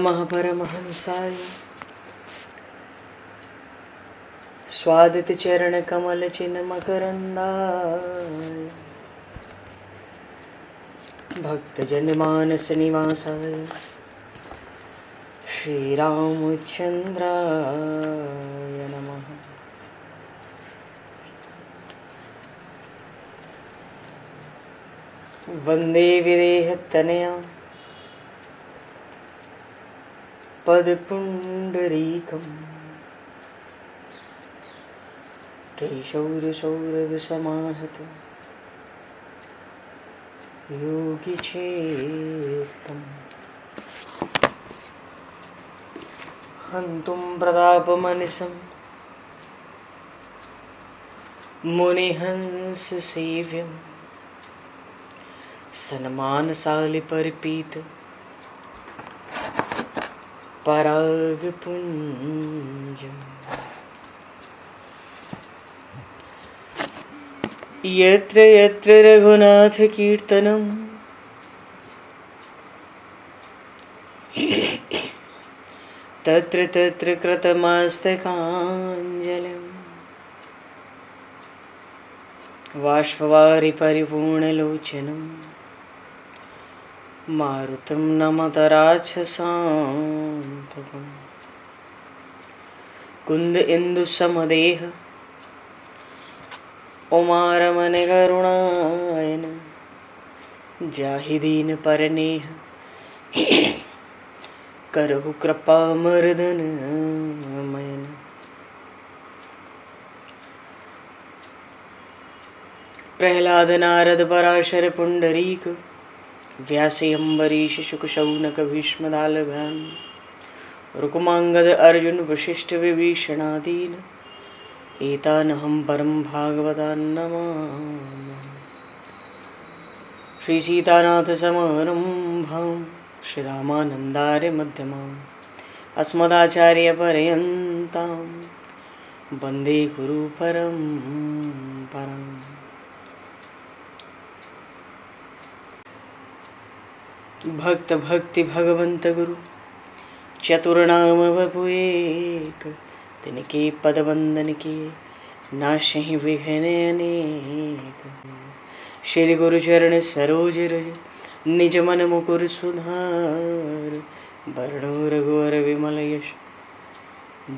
महापरमहंसाय स्वादित चरण कमल चिन्ह मकरंदाय भक्तजन मानस निवासाय श्री रामचंद्राय नमः। वंदे विदेहतनया पदपुंडरीकं केशौरसौरभसमाहत योगिचेतं हन्तुं प्रतापमनिशं मुनिहंससेव्यं सन्मानशालिपरिपीत परागपुञ्जम् यत्र यत्र रघुनाथकीर्तनं तत्र तत्र कृतमस्तकाञ्जलिं बाष्पवारि परिपूर्णलोचनं मारुतं नमत राक्षसान्तकं कुन्द इंदुसमदेह उमारमण करुणायन जाहि दीन परनेह करहु कृपा मर्दन मयन। प्रहलाद नारद पराशर पुंडरीक व्यासे अम्बरीश शुक शौनक भीष्मदालभ्यां रुक्मांगद अर्जुन वशिष्ठ विभीषणादीन एतानहं परं भागवतान् नमामि। श्री सीतानाथ समारंभां श्री रामानन्दार्य मध्यमाम् अस्मदाचार्य पर्यन्तां वन्दे गुरु परम्पराम्। भक्त भक्ति भगवंत गुरु चतुर्नाम वपु एक तिनके पद वंदन के नाशहि विघ्न अनेक। श्री गुरु चरण सरोज रज निज मन मुकुर सुधार वरणो रघुवर विमल यश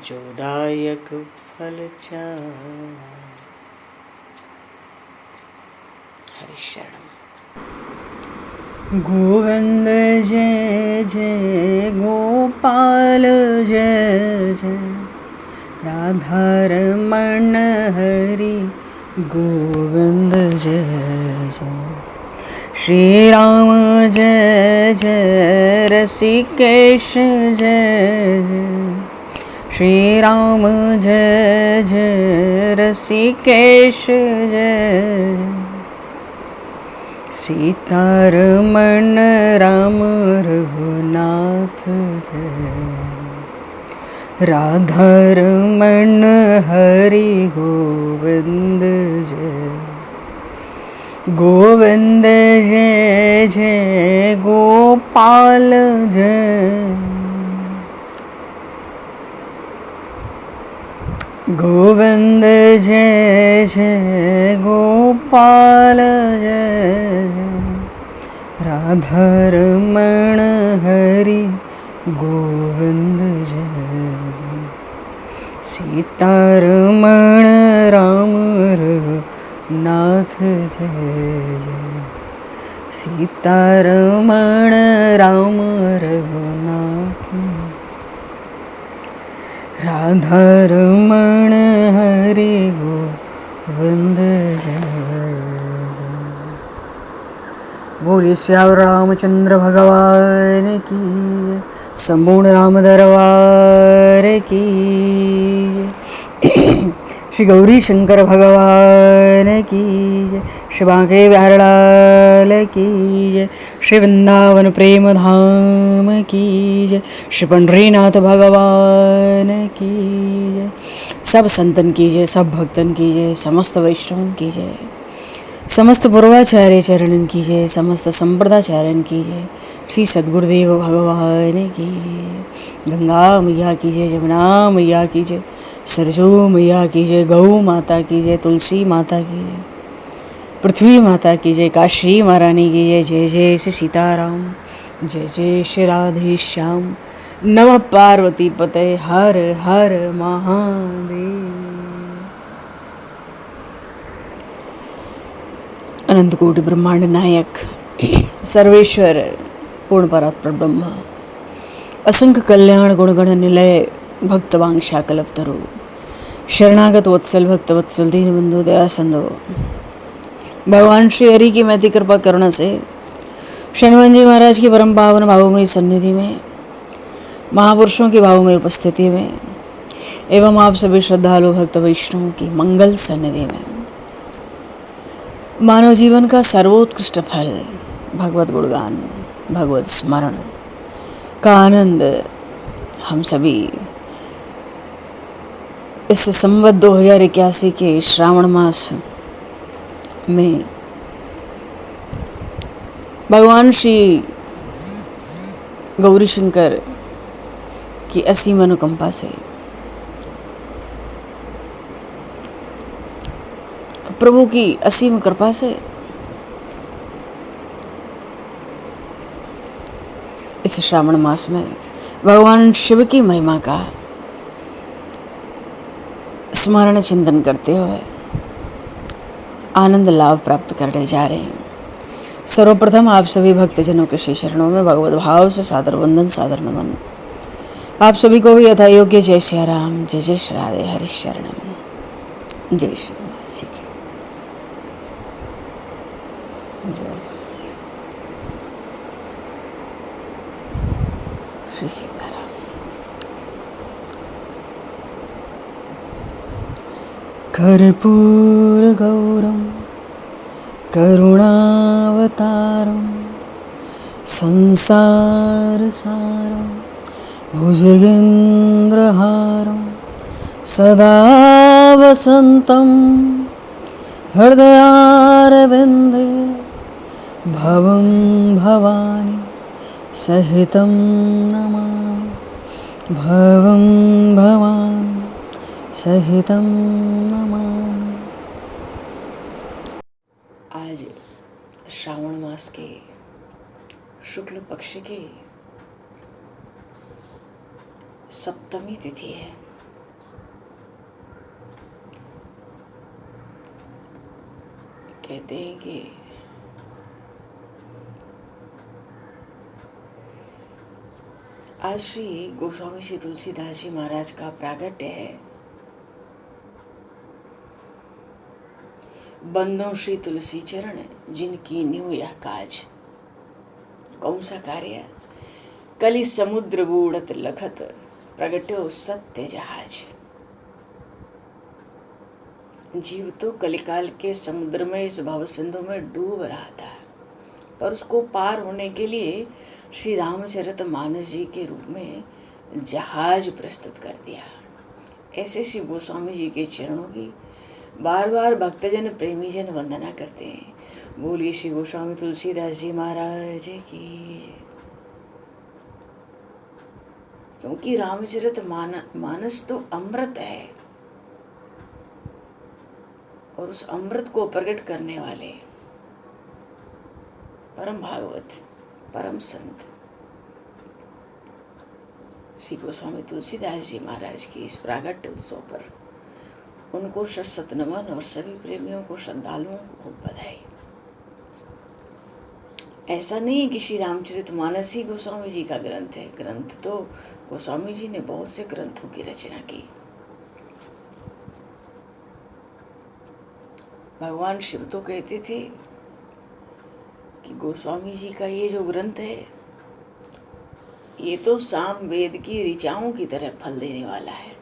जोदायक फलचार। हरिशरण। गोविंद जय जय गोपाल जय जय राधारमण हरि गोविंद जय जय। श्री राम जय जय रसिकेश जय जय श्री राम जय जय रसिकेश जय। सीतारमण राम रघुनाथ जय राधारमण हरि गोविंद जय। गोविंद जय जय गोपाल जय गोविंद जय जय गोपाल जय राधारमण हरि गोविंद जय। सीतारमण राम रघुनाथ जय सीतारमण राम रघुनाथ राधारमण हरि गोविंद जय जय। बोलिए श्याम रामचंद्र भगवान की संपूर्ण राम दरबार की। श्री गौरी शंकर भगवान की जय। श्री बांके बिहारी लाल की जय। श्री वृंदावन प्रेम धाम की जय। श्री पंढरीनाथ भगवान की जय। सब संतन की जय, सब भक्तन की जय, समस्त वैष्णवन की जय, समस्त पूर्वाचार्य चरणन की जय, समस्त संप्रदाचार्यन की जय। श्री सद्गुरुदेव भगवान की। गंगा मैया की जय, जमुना मैया की जय, सरजू मैया की जय, गौ माता की जय, तुलसी माता की जय, पृथ्वी माता की जय, काशी महारानी की जय। जय जय श्री सीताराम, जय जय श्री राधे श्याम। नमः पार्वती पते, हर हर महादेव। अनंत कोटि ब्रह्मांड नायक सर्वेश्वर पूर्ण परात्पर ब्रह्म, असंख्य कल्याण गुणगण निलय, भक्त वांछा कल्पतरु, शरणागत वत्सल भक्त वत्सल दीनबंधु दया सिंधु, भगवान श्री हरि की महती कृपा करुणा से शनिवन जी महाराज की परम पावन भावमयी सन्निधि में, महापुरुषों की भावमयी उपस्थिति में एवं आप सभी श्रद्धालु भक्त वैष्णवों की मंगल सन्निधि में मानव जीवन का सर्वोत्कृष्ट फल भगवत गुणगान, भगवत स्मरण का आनंद हम सभी इस संवत 2081 के श्रावण मास में भगवान श्री गौरी शंकर की असीम अनुकंपा से, प्रभु की असीम कृपा से इस श्रावण मास में भगवान शिव की महिमा का स्मरण चिंतन करते हुए आनंद लाभ प्राप्त करने जा रहे हैं। सर्वप्रथम आप सभी भक्तजनों के श्री चरणों में भगवत भाव से सादर वंदन, सादर नमन। आप सभी को भी यथा योग्य जय श्री राम, जय जय श्री राधे हरि शरणम, जय श्री राम जी की जय। श्री सीताराम। कर्पूर गौरम करुणावतारम संसार सारम भुजगेन्द्रहारम सदा वसंतं हृदयारविन्दे भवं भवानी सहितं नमामि, भवं भवानी सहितं नमामि। आज श्रावण मास के शुक्ल पक्ष की सप्तमी तिथि है। कहते हैं कि आज श्री गोस्वामी श्री तुलसीदास जी महाराज का प्रागट्य है। बंदों श्री तुलसी चरण जिनकी न्यू यह काज। कौन सा कार्य? कलि समुद्र बूढ़त लखत प्रगट्यो सत्य जहाज। जीव तो कलिकाल के समुद्र में, इस भव सिंधु में डूब रहा था, पर उसको पार होने के लिए श्री रामचरित मानस जी के रूप में जहाज प्रस्तुत कर दिया। ऐसे श्री गोस्वामी जी के चरणों की बार बार भक्तजन प्रेमीजन वंदना करते हैं। बोलिए श्री गोस्वामी तुलसीदास जी महाराज की। क्योंकि रामचरित मानस तो अमृत है, और उस अमृत को प्रकट करने वाले परम भागवत, परम संत श्री गोस्वामी तुलसीदास जी महाराज की इस प्रागट्य उत्सव पर उनको शत नमन और सभी प्रेमियों को, श्रद्धालुओं को बधाई। ऐसा नहीं कि श्री रामचरित मानस ही गोस्वामी जी का ग्रंथ है। ग्रंथ तो गोस्वामी जी ने बहुत से ग्रंथों की रचना की। भगवान शिव तो कहते थे कि गोस्वामी जी का ये जो ग्रंथ है, ये तो साम वेद की ऋचाओं की तरह फल देने वाला है।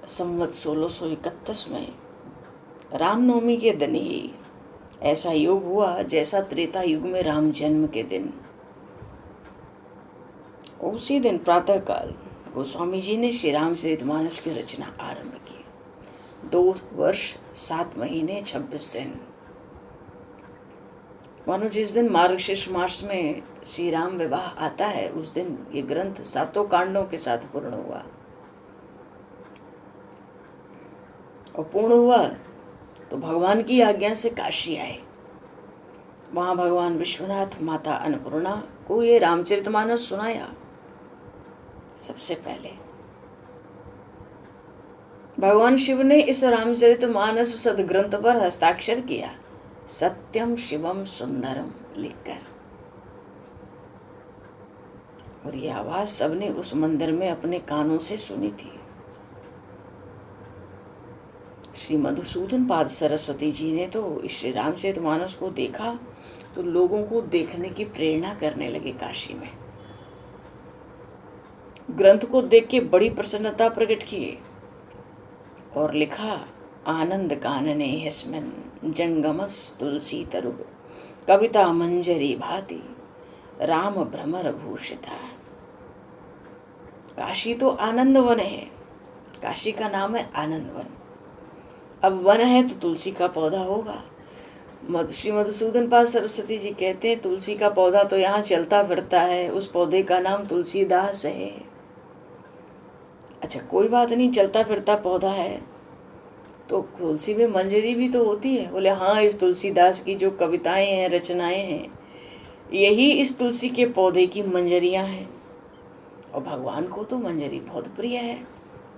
संवत 1631 में रामनवमी के दिन ही ऐसा योग हुआ जैसा त्रेता युग में राम जन्म के दिन। उसी दिन प्रातःकाल गोस्वामी जी ने श्री रामचरितमानस की रचना आरंभ की। 2 वर्ष 7 महीने 26 दिन मानो जिस दिन मार्गशीर्ष मास में श्री राम विवाह आता है उस दिन ये ग्रंथ 7 कांडों के साथ पूर्ण हुआ। और पूर्ण हुआ तो भगवान की आज्ञा से काशी आए। वहां भगवान विश्वनाथ माता अन्नपूर्णा को ये रामचरितमानस सुनाया। सबसे पहले भगवान शिव ने इस रामचरितमानस सदग्रंथ पर हस्ताक्षर किया, सत्यम शिवम सुंदरम लिखकर। और ये आवाज सबने उस मंदिर में अपने कानों से सुनी थी। श्री मधुसूदन पाद सरस्वती जी ने तो इस रामचरितमानस को देखा तो लोगों को देखने की प्रेरणा करने लगे काशी में। ग्रंथ को देख के बड़ी प्रसन्नता प्रकट किए और लिखा, आनंद कानने हिस्मिन जंगमस तुलसी तरुग कविता मंजरी भाति राम भ्रमर भूषिता। काशी तो आनंद वन है, काशी का नाम है आनंद वन। अब वन है तो तुलसी का पौधा होगा। श्री मधुसूदन पाद सरस्वती जी कहते हैं तुलसी का पौधा तो यहाँ चलता फिरता है, उस पौधे का नाम तुलसीदास है। अच्छा कोई बात नहीं, चलता फिरता पौधा है तो तुलसी में मंजरी भी तो होती है। बोले हाँ, इस तुलसीदास की जो कविताएं हैं, रचनाएं हैं, यही इस तुलसी के पौधे की मंजरियां हैं। और भगवान को तो मंजरी बहुत प्रिय है,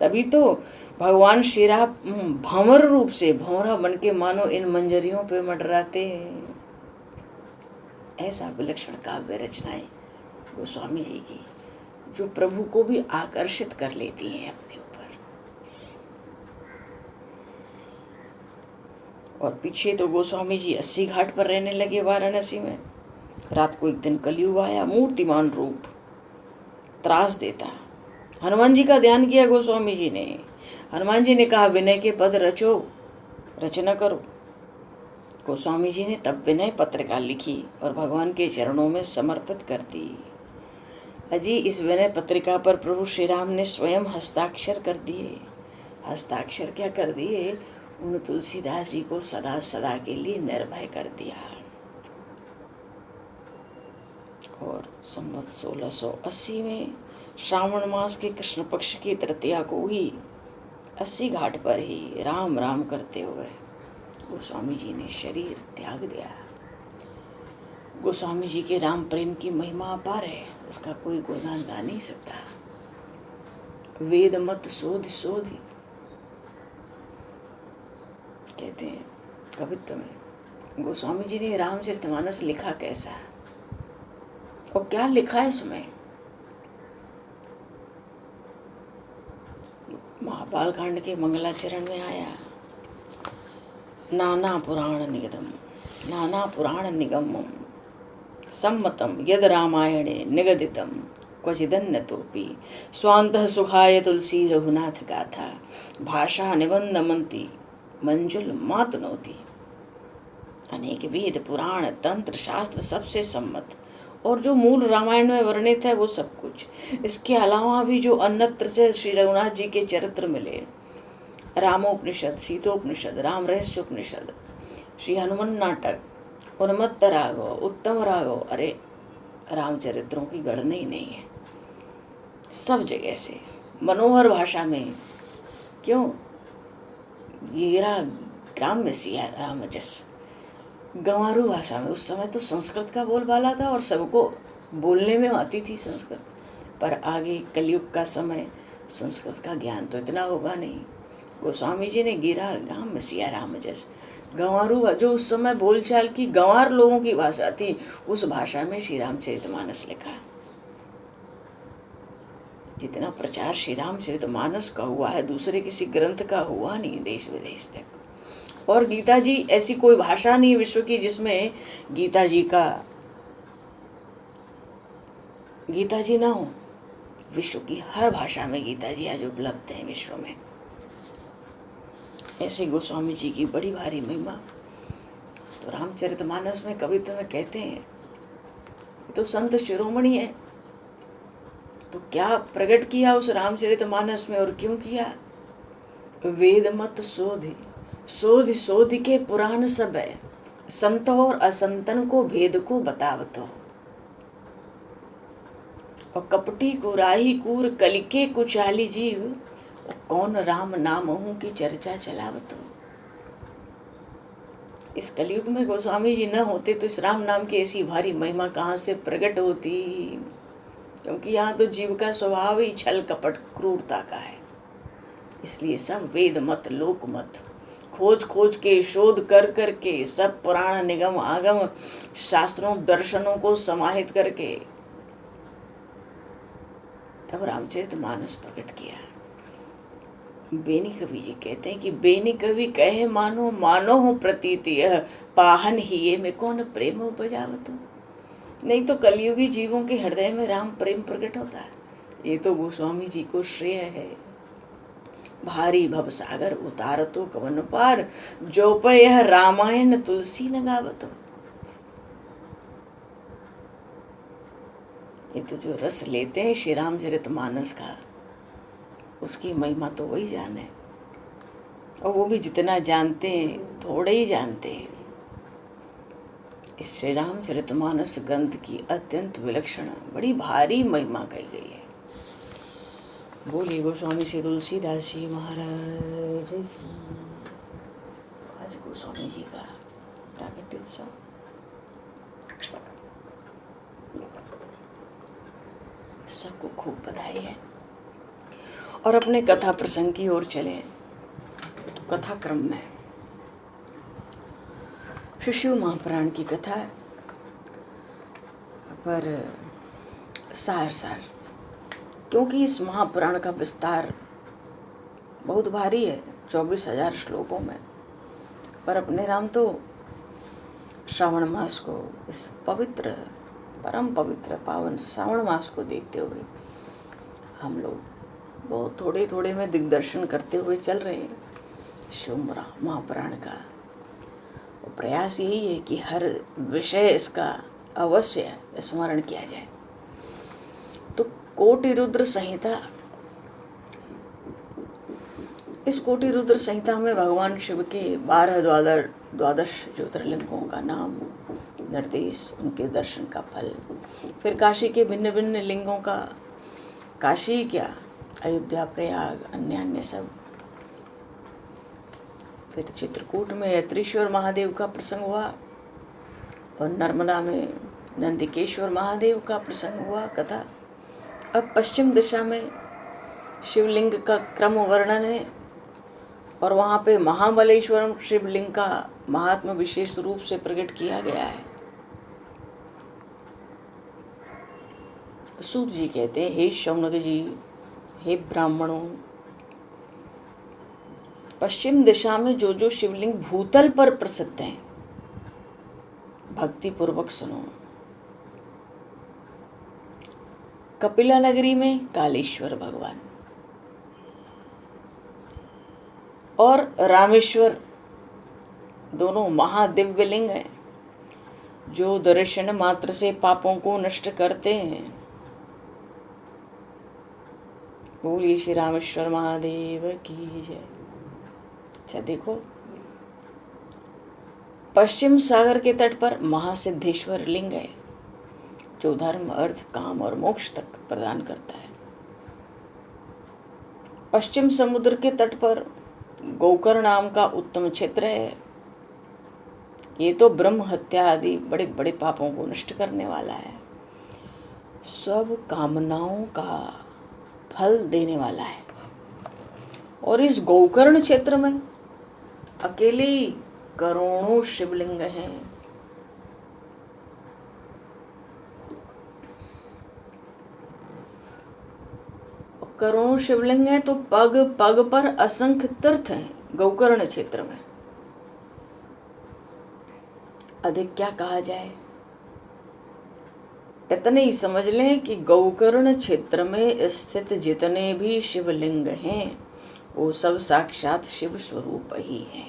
तभी तो भगवान श्री राम भंवर रूप से भंवरा बन के मानो इन मंजरियों पे मंडराते हैं। ऐसा विलक्षण काव्य रचनाएं गोस्वामी जी की जो प्रभु को भी आकर्षित कर लेती हैं अपने ऊपर। और पीछे तो गोस्वामी जी 80 घाट पर रहने लगे वाराणसी में। रात को एक दिन कलयुग आया, मूर्तिमान रूप, त्रास देता। हनुमान जी का ध्यान किया गोस्वामी जी ने। हनुमान जी ने कहा विनय के पद रचो, रचना करो। गोस्वामी जी ने तब विनय पत्रिका लिखी और भगवान के चरणों में समर्पित कर दी। अजी इस विनय पत्रिका पर प्रभु श्री राम ने स्वयं हस्ताक्षर कर दिए। हस्ताक्षर क्या कर दिए? उन तुलसीदास जी को सदा सदा के लिए निर्भय कर दिया। और संवत 1680 में श्रावण मास के कृष्ण पक्ष की तृतीया को ही 80 घाट पर ही राम राम करते हुए गोस्वामी जी ने शरीर त्याग दिया। गोस्वामी जी के राम प्रेम की महिमा अपार है, उसका कोई गुणगान गा नहीं सकता। वेद मत शोध शोध कहते हैं कवित्व में। गोस्वामी जी ने रामचरितमानस लिखा कैसा और क्या लिखा है इसमें? महाभारत कांड के मंगलाचरण में आया, नाना पुराण निगमम सम्मतम यद रामायणे निगदितम क्वचिदन्यतोपि स्वान्तः सुखाय तुलसी रघुनाथ गाथा भाषा निबंधमंती मंजुल मातनोति। अनेक वेद पुराण तंत्र शास्त्र सबसे सम्मत और जो मूल रामायण में वर्णित है वो सब कुछ। इसके अलावा भी जो अन्यत्र से श्री रघुनाथ जी के चरित्र मिले, रामोपनिषद, सीतोपनिषद, राम रहस्योपनिषद, श्री हनुमान नाटक, उन्मत्त राघव, उत्तम राघव, अरे रामचरित्रों की गणना ही नहीं है। सब जगह से मनोहर भाषा में, क्यों गिरा ग्राम में सिया राम जस, गंवारू भाषा में। उस समय तो संस्कृत का बोलबाला था और सबको बोलने में आती थी संस्कृत, पर आगे कलयुग का समय, संस्कृत का ज्ञान तो इतना होगा नहीं। गोस्वामी जी ने गिरा गांव में सिया राम जस, गंवारू जो उस समय बोलचाल की गंवार लोगों की भाषा थी, उस भाषा में श्री रामचरितमानस लिखा। जितना प्रचार श्री रामचरितमानस का हुआ है दूसरे किसी ग्रंथ का हुआ नहीं देश विदेश तक। और गीता जी, ऐसी कोई भाषा नहीं विश्व की जिसमें गीता जी ना हो। विश्व की हर भाषा में गीता जी आज उपलब्ध है विश्व में। ऐसे गोस्वामी जी की बड़ी भारी महिमा। तो रामचरितमानस में कवित्व में कहते हैं तो संत शिरोमणि है, तो क्या प्रकट किया उस रामचरितमानस में और क्यों किया? वेद मत शोध शोध शोध के पुराण सब है, संत और असंतन को भेद को बतावतो, और कपटी कुराही कूर कलिके कुचाली जीव, और कौन राम नामहू की चर्चा चलावतो। इस कलयुग में गोस्वामी जी न होते तो इस राम नाम की ऐसी भारी महिमा कहाँ से प्रकट होती, क्योंकि यहाँ तो जीव का स्वभाव ही छल कपट क्रूरता का है। इसलिए सब वेद मत लोक मत खोज खोज के शोध कर कर के सब पुराण निगम आगम शास्त्रों दर्शनों को समाहित करके तब रामचरितमानस प्रकट किया। बेनी कवि जी कहते हैं कि बेनी कवि कहे मानो मानो हो प्रतीति यह पाहन ही ये में कौन प्रेम उपजावत। नहीं तो कलयुगी जीवों के हृदय में राम प्रेम प्रकट होता है। ये तो गोस्वामी जी को श्रेय है। भारी भवसागर उतारतो कवन पार, जो पे यह रामायण तुलसी न गावतो। ये तो जो रस लेते हैं श्री रामचरितमानस का, उसकी महिमा तो वही जाने, और वो भी जितना जानते हैं थोड़े ही जानते हैं। इस श्री रामचरितमानस ग्रंथ की अत्यंत विलक्षण बड़ी भारी महिमा कही गई है। बोलिए गोस्वामी श्री तुलसीदास जी महाराज की। आज गोस्वामी जी का प्राकट्योत्सव, सबको खूब बधाई है। और अपने कथा प्रसंग की ओर चले तो कथा क्रम में श्री शिव महापुराण की कथा पर सार क्योंकि इस महापुराण का विस्तार बहुत भारी है, 24,000 श्लोकों में। पर अपने राम तो श्रावण मास को, इस पवित्र परम पवित्र पावन श्रावण मास को देखते हुए हम लोग बहुत थोड़े थोड़े में दिग्दर्शन करते हुए चल रहे हैं शिव महापुराण का। और प्रयास यही है कि हर विषय इसका अवश्य स्मरण किया जाए। तो कोटि रुद्र संहिता, इस कोटि रुद्र संहिता में भगवान शिव के 12-द्वादश ज्योतिर्लिंगों का नाम निर्देश, उनके दर्शन का फल, फिर काशी के भिन्न भिन्न लिंगों का, काशी क्या अयोध्या प्रयाग अन्य अन्य सब, फिर चित्रकूट में यत्रीश्वर महादेव का प्रसंग हुआ, और नर्मदा में नंदिकेश्वर महादेव का प्रसंग हुआ कथा। अब पश्चिम दिशा में शिवलिंग का क्रम वर्णन है, और वहाँ पे महाबलेश्वर शिवलिंग का महात्म विशेष रूप से प्रकट किया गया है। सूत जी कहते हैं, हे शौनक जी, हे ब्राह्मणों, पश्चिम दिशा में जो जो शिवलिंग भूतल पर प्रसिद्ध हैं, भक्ति पूर्वक सुनो। कपिला नगरी में कालेश्वर भगवान और रामेश्वर दोनों महादिव्य लिंग हैं, जो दर्शन मात्र से पापों को नष्ट करते हैं। बोलिए श्री रामेश्वर महादेव की जय। अच्छा देखो, पश्चिम सागर के तट पर महासिद्धेश्वर लिंग है, जो धर्म अर्थ काम और मोक्ष तक प्रदान करता है। पश्चिम समुद्र के तट पर गोकर्ण नाम का उत्तम क्षेत्र है। ये तो ब्रह्म हत्या आदि बड़े बड़े पापों को नष्ट करने वाला है, सब कामनाओं का फल देने वाला है। और इस गोकर्ण क्षेत्र में अकेले करोड़ों शिवलिंग हैं। करोड़ों शिवलिंग हैं तो पग पग पर असंख्य तीर्थ हैं गोकर्ण क्षेत्र में। अधिक क्या कहा जाए, इतने ही समझ लें कि गोकर्ण क्षेत्र में स्थित जितने भी शिवलिंग हैं वो सब साक्षात शिव स्वरूप ही है।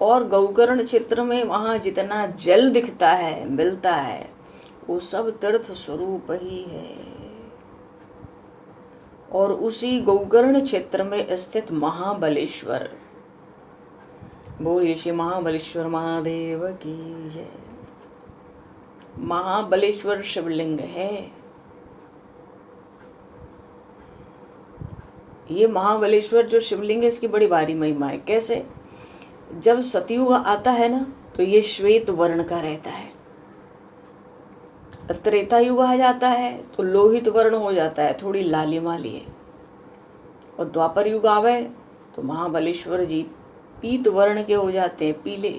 और गोकर्ण क्षेत्र में वहाँ जितना जल दिखता है मिलता है वो सब तीर्थ स्वरूप ही है। और उसी गोकर्ण क्षेत्र में स्थित महाबलेश्वर बोलिए श्री महाबलेश्वर महादेव की जय। महाबलेश्वर शिवलिंग है। ये महाबलेश्वर जो शिवलिंग है इसकी बड़ी भारी महिमा है। कैसे? जब सतयुग आता है ना तो ये श्वेत वर्ण का रहता है। त्रेता युग आ जाता है तो लोहित वर्ण हो जाता है, थोड़ी लालिमा लिए। और द्वापर युग आवे तो महाबलेश्वर जी पीत वर्ण के हो जाते हैं, पीले।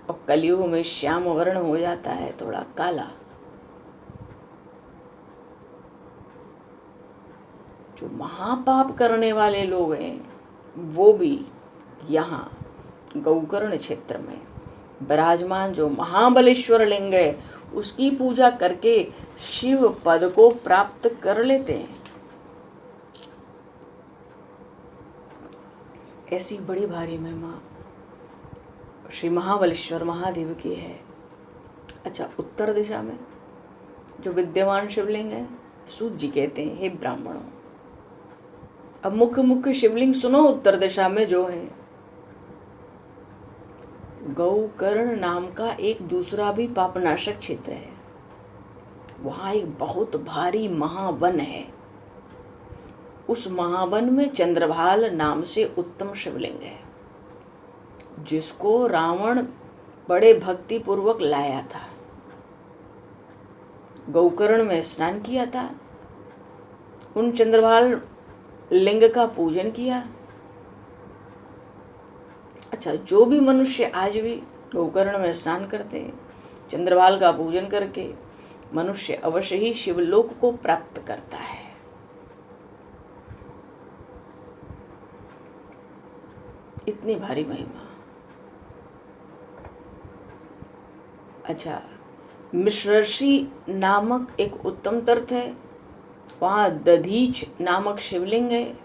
और कलयुग में श्याम वर्ण हो जाता है, थोड़ा काला। जो महापाप करने वाले लोग हैं वो भी यहाँ गौकर्ण क्षेत्र में विराजमान जो महाबलेश्वर लिंग है उसकी पूजा करके शिव पद को प्राप्त कर लेते हैं। ऐसी बड़ी भारी महिमा श्री महाबलेश्वर महादेव की है। अच्छा, उत्तर दिशा में जो विद्यमान शिवलिंग है सूत जी कहते हैं, हे ब्राह्मणों, अब मुख्य मुख्य शिवलिंग सुनो उत्तर दिशा में जो है। गौकर्ण नाम का एक दूसरा भी पापनाशक क्षेत्र है। वहाँ एक बहुत भारी महावन है। उस महावन में चंद्रभाल नाम से उत्तम शिवलिंग है, जिसको रावण बड़े भक्ति पूर्वक लाया था। गौकर्ण में स्नान किया था, उन चंद्रभाल लिंग का पूजन किया। अच्छा, जो भी मनुष्य आज भी गौकर्ण में स्नान करते हैं, चंद्रभाल का पूजन करके मनुष्य अवश्य ही शिवलोक को प्राप्त करता है। इतनी भारी महिमा। अच्छा, मिश्रर्षि नामक एक उत्तम तीर्थ है, वहाँ दधीच नामक शिवलिंग है।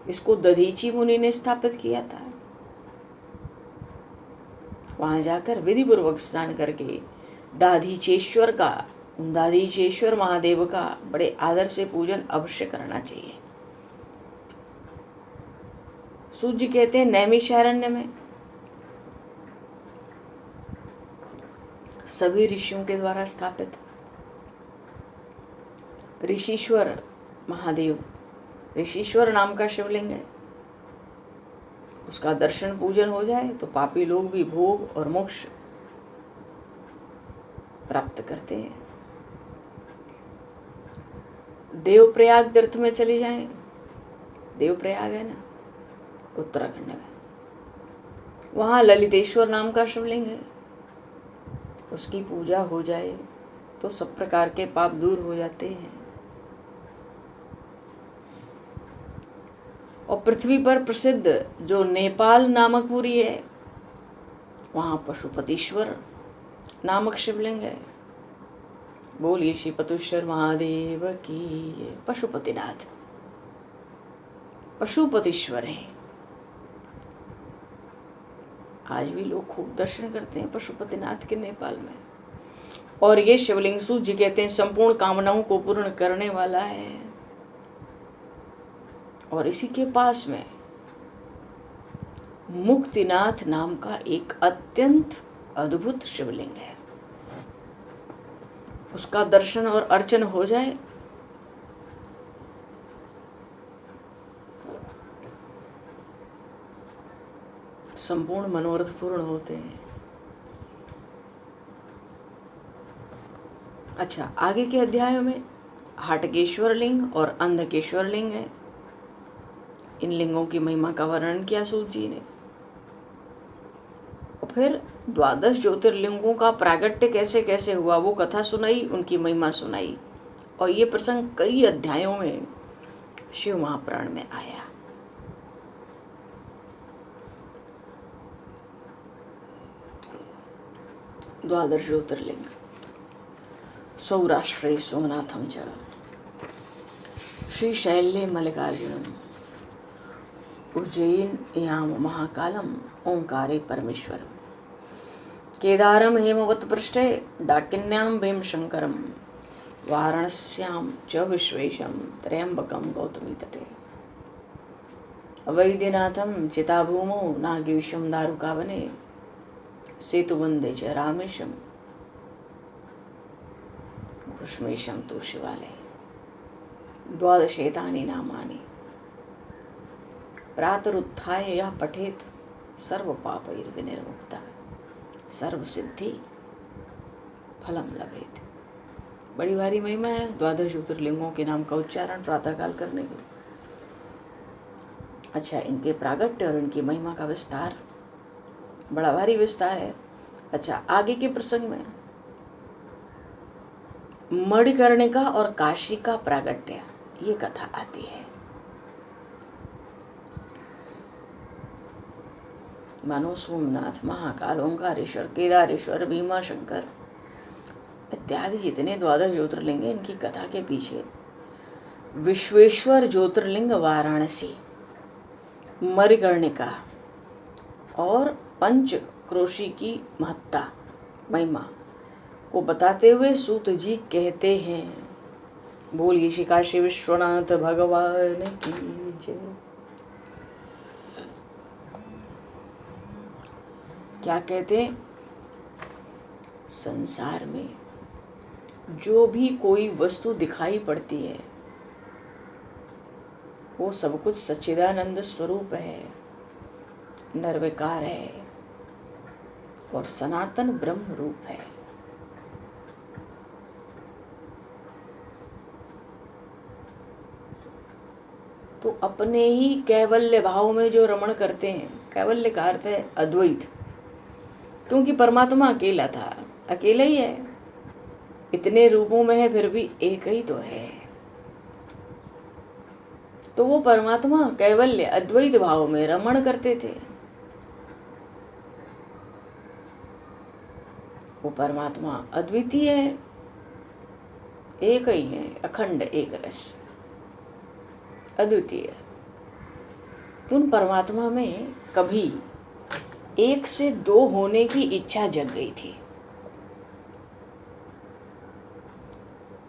इसको दधीची मुनि ने स्थापित किया था। वहाँ जाकर विधि पूर्वक स्नान करके दाधीचेश्वर महादेव का बड़े आदर से पूजन अवश्य करना चाहिए। सूत जी कहते हैं नैमिषारण्य में सभी ऋषियों के द्वारा स्थापित ऋषीश्वर महादेव, ऋषीश्वर नाम का शिवलिंग है। उसका दर्शन पूजन हो जाए तो पापी लोग भी भोग और मोक्ष प्राप्त करते हैं। देवप्रयाग तीर्थ में चली जाएं, देवप्रयाग है ना उत्तराखंड में, वहाँ ललितेश्वर नाम का शिवलिंग है। उसकी पूजा हो जाए तो सब प्रकार के पाप दूर हो जाते हैं। और पृथ्वी पर प्रसिद्ध जो नेपाल नामक पुरी है, वहाँ पशुपतीश्वर नामक शिवलिंग है। बोलिए श्री पशुपतीश्वर महादेव की। पशुपतिनाथ पशुपतीश्वर है। आज भी लोग खूब दर्शन करते हैं पशुपतिनाथ के नेपाल में। और ये शिवलिंग सूत जी कहते हैं संपूर्ण कामनाओं को पूर्ण करने वाला है। और इसी के पास में मुक्तिनाथ नाम का एक अत्यंत अद्भुत शिवलिंग है। उसका दर्शन और अर्चन हो जाए संपूर्ण मनोरथ पूर्ण होते हैं। अच्छा, आगे के अध्यायों में हाटकेश्वर लिंग और अंधकेश्वर लिंग है। इन लिंगों की महिमा का वर्णन किया सूत जी ने। और फिर 12 ज्योतिर्लिंगों का प्रागट्य कैसे कैसे हुआ वो कथा सुनाई, उनकी महिमा सुनाई। और ये प्रसंग कई अध्यायों में शिव महापुराण में आया। द्वादश ज्योतिर्लिंग सौराष्ट्रे सोमनाथम च श्रीशैल्ये मल्लिकार्जुनम उज्जैन याम महाकालम ओंकारे परमेश्वरम केदारम हेमवत पृष्ठे डाकिन्याम भीमशंकरम वाराणस्याम च विश्वेशम त्र्यंबकम गौतमी तटे। वैद्यनाथम चिताभूमो नागेशम दारुकावने सेतुबंदे च रामेशम घुष्मेशम तु शिवालय। द्वादशेतानि नामानि प्रातरुत्थाय यः पठेत् सर्वपापैर्विनिर्मुक्तः सर्वसिद्धि फलम लभेत। बड़ी भारी महिमा है 12 ज्योतिर्लिंगों के नाम का उच्चारण प्रातःकाल करने की। अच्छा, इनके प्रागट्य और इनकी महिमा का विस्तार बड़ा भारी विस्तार है। अच्छा, आगे के प्रसंग में मणिकर्णिका और काशी का प्रागट्य ये कथा आती है। मानो सोमनाथ, महाकाल, ओंकारेश्वर, केदारेश्वर, भीमाशंकर इत्यादि जितने 12 ज्योतिर्लिंग हैं, इनकी कथा के पीछे विश्वेश्वर ज्योतिर्लिंग वाराणसी, मणिकर्णिका और पंच क्रोशी की महत्ता महिमा को बताते हुए सूत जी कहते हैं, बोलिए श्री काशी विश्वनाथ भगवान की जय। क्या कहते हैं? संसार में जो भी कोई वस्तु दिखाई पड़ती है वो सब कुछ सच्चिदानंद स्वरूप है, निर्विकार है और सनातन ब्रह्म रूप है। तो अपने ही कैवल्य भाव में जो रमण करते हैं, कैवल्य का अर्थ है अद्वैत, क्योंकि परमात्मा अकेला था, अकेला ही है, इतने रूपों में है फिर भी एक ही तो है। तो वो परमात्मा कैवल्य अद्वैत भाव में रमण करते थे। वो परमात्मा अद्वितीय है, एक ही है, अखंड एक रस, अद्वितीय। तो उन परमात्मा में कभी 1 से 2 होने की इच्छा जग गई थी।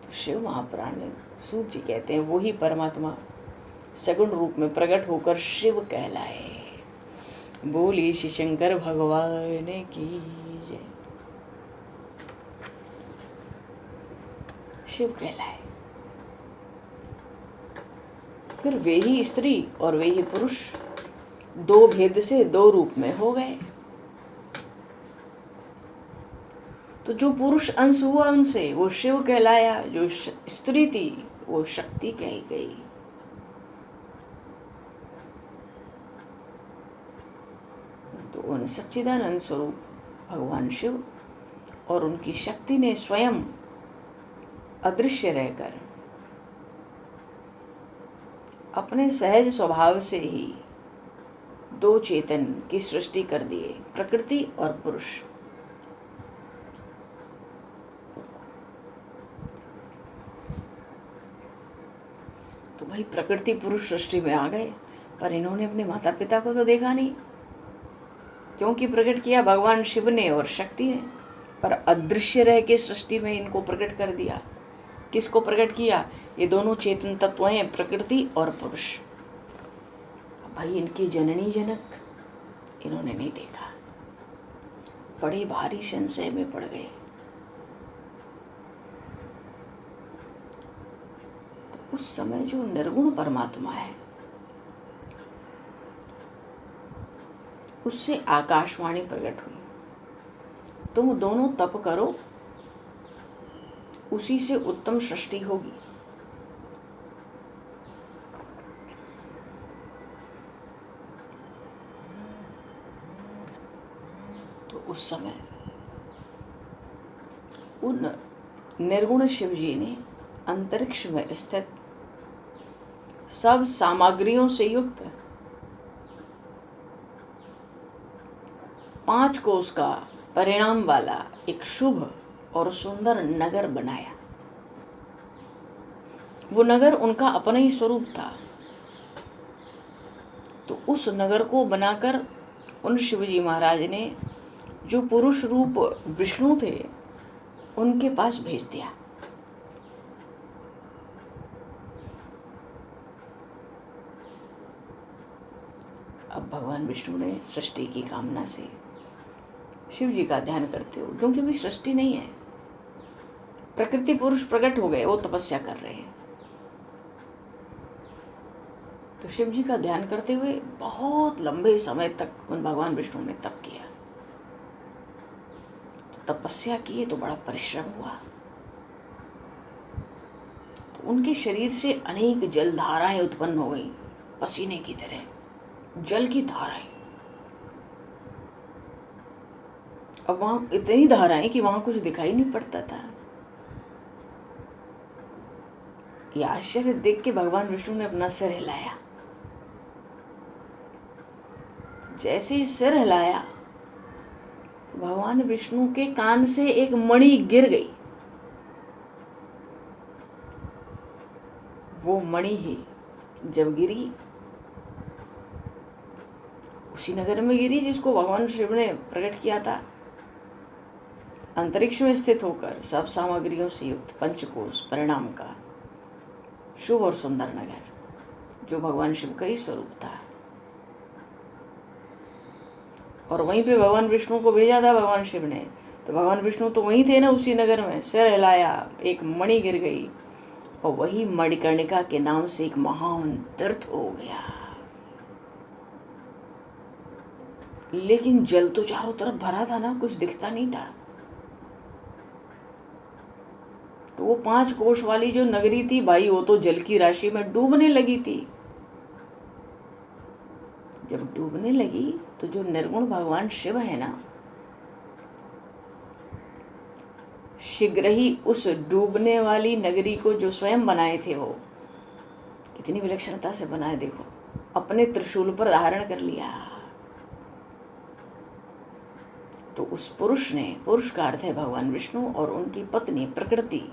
तो शिव महापुराण में सूत जी कहते हैं वही परमात्मा सगुण रूप में प्रकट होकर शिव कहलाए। बोली श्री शंकर भगवान की जय। शिव कहलाए। फिर वे ही स्त्री और वे ही पुरुष 2 भेद से 2 रूप में हो गए। तो जो पुरुष अंश हुआ उनसे वो शिव कहलाया, जो स्त्री थी वो शक्ति कही गई। तो उन सच्चिदानंद स्वरूप भगवान शिव और उनकी शक्ति ने स्वयं अदृश्य रहकर अपने सहज स्वभाव से ही 2 चेतन की सृष्टि कर दिए, प्रकृति और पुरुष। तो भाई प्रकृति पुरुष सृष्टि में आ गए, पर इन्होंने अपने माता पिता को तो देखा नहीं, क्योंकि प्रकट किया भगवान शिव ने और शक्ति ने, पर अदृश्य रह के सृष्टि में इनको प्रकट कर दिया। किसको प्रकट किया? ये दोनों चेतन तत्व हैं, प्रकृति और पुरुष। भाई इनकी जननी जनक इन्होंने नहीं देखा, बड़े भारी संशय में पड़ गए। तो उस समय जो निर्गुण परमात्मा है उससे आकाशवाणी प्रकट हुई, तुम दोनों तप करो, उसी से उत्तम सृष्टि होगी। तो उस समय उन निर्गुण शिव जी ने अंतरिक्ष में स्थित सब सामग्रियों से युक्त 5 कोस का परिणाम वाला एक शुभ और सुंदर नगर बनाया। वो नगर उनका अपना ही स्वरूप था। तो उस नगर को बनाकर उन शिवजी महाराज ने जो पुरुष रूप विष्णु थे उनके पास भेज दिया। अब भगवान विष्णु ने सृष्टि की कामना से शिव जी का ध्यान करते हो, क्योंकि अभी सृष्टि नहीं है, प्रकृति पुरुष प्रकट हो गए, वो तपस्या कर रहे हैं। तो शिव जी का ध्यान करते हुए बहुत लंबे समय तक उन भगवान विष्णु ने तप किया। तो तपस्या किए तो बड़ा परिश्रम हुआ, तो उनके शरीर से अनेक जल धाराएं उत्पन्न हो गई, पसीने की तरह जल की धाराएं। अब वहां इतनी धाराएं कि वहां कुछ दिखाई नहीं पड़ता था। यह आश्चर्य देख के भगवान विष्णु ने अपना सिर हिलाया। जैसे ही सिर हिलाया तो भगवान विष्णु के कान से एक मणि गिर गई। वो मणि ही जब गिरी, उसी नगर में गिरी जिसको भगवान शिव ने प्रकट किया था। अंतरिक्ष में स्थित होकर सब सामग्रियों से युक्त पंचकोश परिणाम का शुभ और सुंदर नगर, जो भगवान शिव का ही स्वरूप था। और वहीं पे भगवान विष्णु को भेजा था भगवान शिव ने, तो भगवान विष्णु तो वहीं थे ना, उसी नगर में। सिर हिलाया, एक मणि गिर गई, और वही मणिकर्णिका के नाम से एक महान तीर्थ हो गया। लेकिन जल तो चारों तरफ भरा था ना, कुछ दिखता नहीं था। तो वो 5 कोश वाली जो नगरी थी भाई, वो तो जल की राशि में डूबने लगी थी। जब डूबने लगी तो जो निर्गुण भगवान शिव है ना, शीघ्र ही उस डूबने वाली नगरी को जो स्वयं बनाए थे, वो कितनी विलक्षणता से बनाए देखो, अपने त्रिशूल पर धारण कर लिया। तो उस पुरुष ने, पुरुष का अर्थ है भगवान विष्णु और उनकी पत्नी प्रकृति,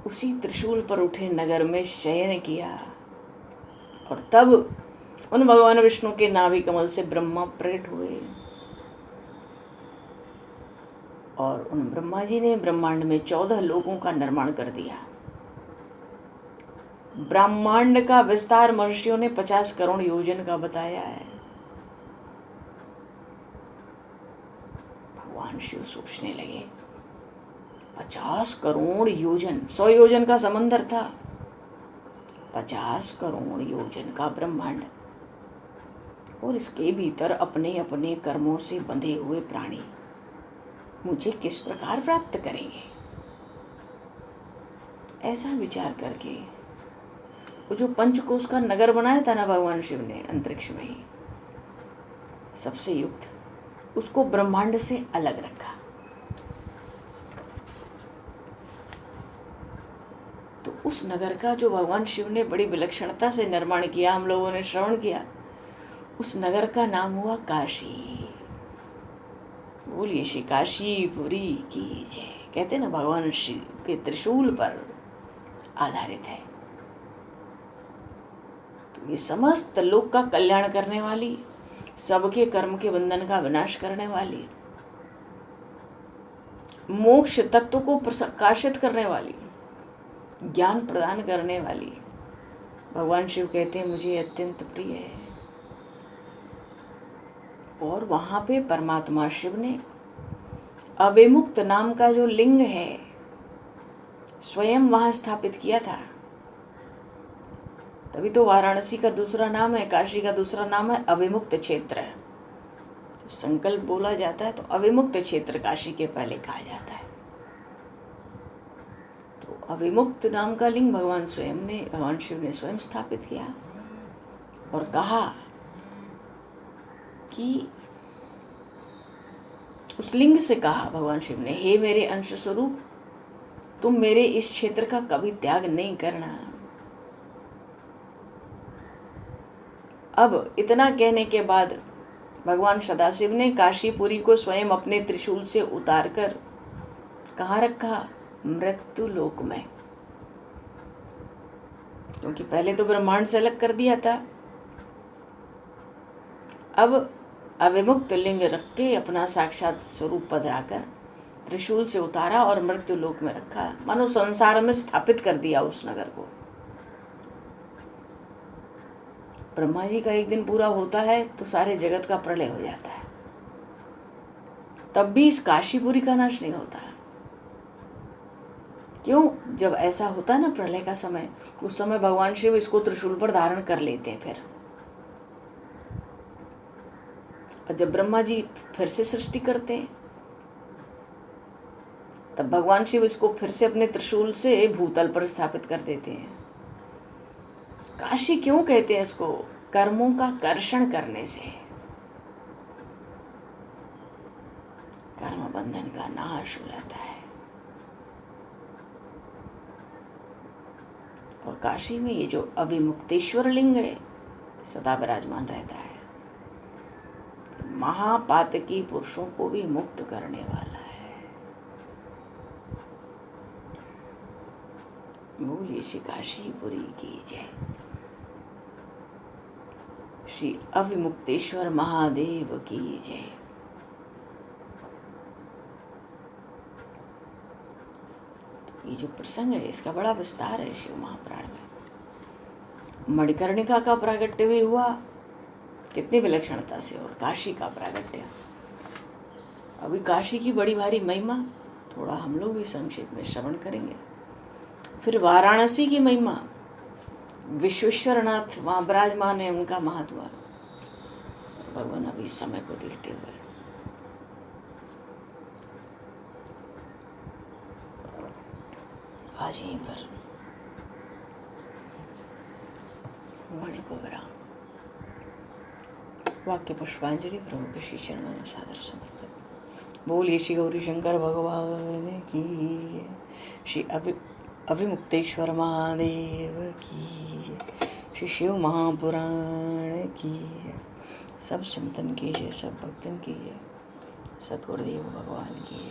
उसी त्रिशूल पर उठे नगर में शयन किया। और तब उन भगवान विष्णु के नाभि कमल से ब्रह्मा प्रकट हुए, और उन ब्रह्मा जी ने ब्रह्मांड में 14 लोकों का निर्माण कर दिया। ब्रह्मांड का विस्तार महर्षियों ने 50 करोड़ योजन का बताया है। भगवान शिव सोचने लगे, 50 करोड़ योजन, 100 योजन का समंदर था, 50 करोड़ योजन का ब्रह्मांड, और इसके भीतर अपने अपने कर्मों से बंधे हुए प्राणी मुझे किस प्रकार प्राप्त करेंगे। ऐसा विचार करके वो जो पंचकोश का नगर बनाया था ना भगवान शिव ने अंतरिक्ष में ही, सबसे युक्त, उसको ब्रह्मांड से अलग रखा। तो उस नगर का जो भगवान शिव ने बड़ी विलक्षणता से निर्माण किया, हम लोगों ने श्रवण किया, उस नगर का नाम हुआ काशी। बोलिए श्री काशीपुरी की जय। कहते ना भगवान शिव के त्रिशूल पर आधारित है। तो ये समस्त लोक का कल्याण करने वाली, सबके कर्म के बंधन का विनाश करने वाली, मोक्ष तत्व को प्रकाशित करने वाली, ज्ञान प्रदान करने वाली भगवान शिव कहते हैं मुझे अत्यंत प्रिय है। और वहाँ पे परमात्मा शिव ने अविमुक्त नाम का जो लिंग है स्वयं वहाँ स्थापित किया था। तभी तो वाराणसी का दूसरा नाम है, काशी का दूसरा नाम है अविमुक्त क्षेत्र। संकल्प बोला जाता है तो अविमुक्त क्षेत्र काशी के पहले कहा जाता है। तो अविमुक्त नाम का लिंग भगवान शिव ने स्वयं स्थापित किया और कहा कि उस लिंग से कहा भगवान शिव ने, हे मेरे अंश स्वरूप, तुम मेरे इस क्षेत्र का कभी त्याग नहीं करना। अब इतना कहने के बाद भगवान सदाशिव ने काशीपुरी को स्वयं अपने त्रिशूल से उतारकर कहाँ रखा? मृत्यु लोक में। क्योंकि पहले तो ब्रह्मांड से अलग कर दिया था, अब अविमुक्त लिंग रख के अपना साक्षात स्वरूप पधराकर त्रिशूल से उतारा और मृत्यु लोक में रखा। मानो संसार में स्थापित कर दिया उस नगर को। ब्रह्मा जी का एक दिन पूरा होता है तो सारे जगत का प्रलय हो जाता है, तब भी इस काशीपुरी का नाश नहीं होता। क्यों? जब ऐसा होता है ना प्रलय का समय, उस समय भगवान शिव इसको त्रिशूल पर धारण कर लेते हैं फिर। और जब ब्रह्मा जी फिर से सृष्टि करते हैं, तब भगवान शिव इसको फिर से अपने त्रिशूल से भूतल पर स्थापित कर देते हैं। काशी क्यों कहते हैं इसको? कर्मों का कर्षण करने से कर्म बंधन का नाश हो जाता है। और काशी में ये जो अविमुक्तेश्वर लिंग है सदा विराजमान रहता है, महापातकी पुरुषों को भी मुक्त करने वाला है। बोलिए श्री काशीपुरी की जय। श्री अविमुक्तेश्वर महादेव की जय। ये जो प्रसंग है इसका बड़ा विस्तार है शिव महापुराण में। मणिकर्णिका का प्रागट्य भी हुआ कितनी विलक्षणता से, और काशी का प्रागट्य। अभी काशी की बड़ी भारी महिमा थोड़ा हम लोग भी संक्षेप में श्रवण करेंगे। फिर वाराणसी की महिमा, विश्वेश्वरनाथ वहाँ विराजमान है, उनका महात्मा। भगवान अभी समय को देखते हुए आज यहीं पर वाणी को विराम। वाक्य पुष्पांजलि प्रभु के श्री चरणों में सादर समर्पित। बोलिए श्री गौरी शंकर भगवान की, श्री अविमुक्तेश्वर महादेव की, श्री शिव महापुराण की। सब संतन की जय, सब भक्तन की जय, सतगुरुदेव भगवान की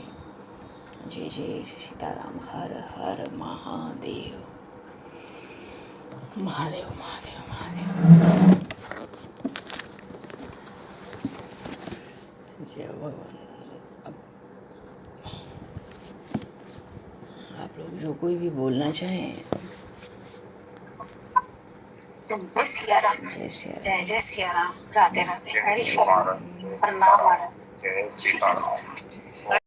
जय। जय सीताराम। हर हर महादेव। महादेव महादेव महादेव। जय भगवान। अब आप लोग जो कोई भी बोलना चाहें। जय सिया राम। जय सिया जय जय सिया राम। राधे राधे। हरि प्रणाम। जय सीताराम।